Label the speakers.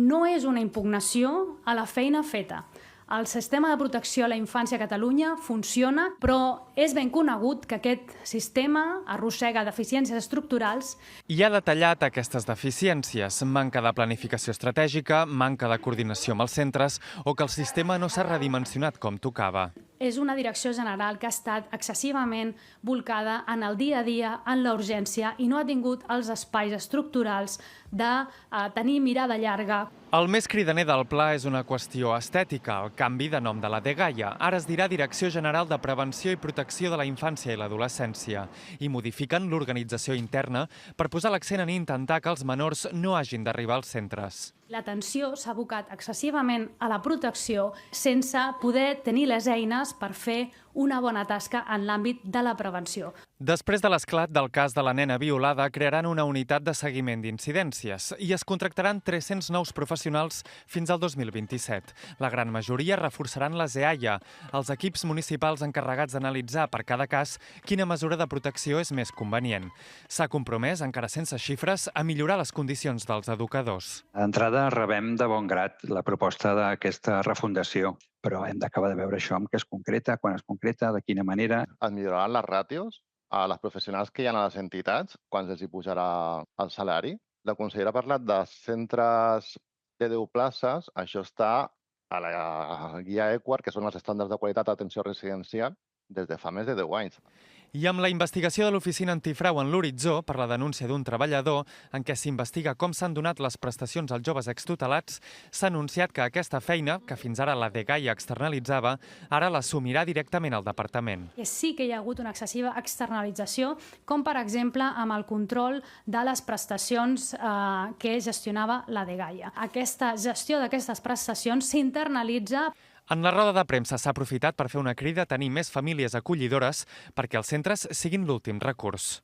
Speaker 1: no és una impugnació a la feina feta. El sistema de protecció a la infància a Catalunya funciona, però és ben conegut que aquest sistema arrossega deficiències estructurals.
Speaker 2: I ha detallat aquestes deficiències: manca de planificació estratègica, manca de coordinació amb els centres o que el sistema no s'ha redimensionat com tocava.
Speaker 1: És una direcció general que ha estat excessivament volcada en el dia a dia, en la urgència, i no ha tingut els espais estructurals de tenir mirada llarga.
Speaker 2: El més cridaner del pla és una qüestió estètica, el canvi de nom de la Dgaia. Ara es dirà Direcció General de Prevenció i Protecció de la Infància i l'Adolescència i modifiquen l'organització interna per posar l'accent en intentar que els menors no hagin d'arribar als centres.
Speaker 1: L'atenció s'ha abocat excessivament a la protecció sense poder tenir les eines per fer una bona tasca en l'àmbit de la prevenció.
Speaker 2: Després de l'esclat del cas de la nena violada, crearan una unitat de seguiment d'incidències i es contractaran 300 nous professionals fins al 2027. La gran majoria reforçaran la EAIA, els equips municipals encarregats d'analitzar per cada cas quina mesura de protecció és més convenient. S'ha compromès, encara sense xifres, a millorar les condicions dels educadors.
Speaker 3: D'entrada, rebem de bon grat la proposta d'aquesta refundació, però hem d'acabar de veure això amb què es concreta, quan es concreta, de quina manera.
Speaker 4: Es milloraran les ràtios a les professionals que hi ha a les entitats, quan els hi pujarà el salari. La consellera ha parlat de centres de 10 places, això està a la guia EQUAR, que són els estàndards de qualitat d'atenció residencial, des de fa més de 10 anys.
Speaker 2: I amb la investigació de l'Oficina Antifrau en l'horitzó per la denúncia d'un treballador en què s'investiga com s'han donat les prestacions als joves extutelats, s'ha anunciat que aquesta feina, que fins ara la Dgaia externalitzava, ara l'assumirà directament el departament.
Speaker 1: Sí que hi ha hagut una excessiva externalització, com per exemple amb el control de les prestacions que gestionava la Dgaia. Aquesta gestió d'aquestes prestacions s'internalitza.
Speaker 2: En la roda de premsa s'ha aprofitat per fer una crida a tenir més famílies acollidores perquè els centres siguin l'últim recurs.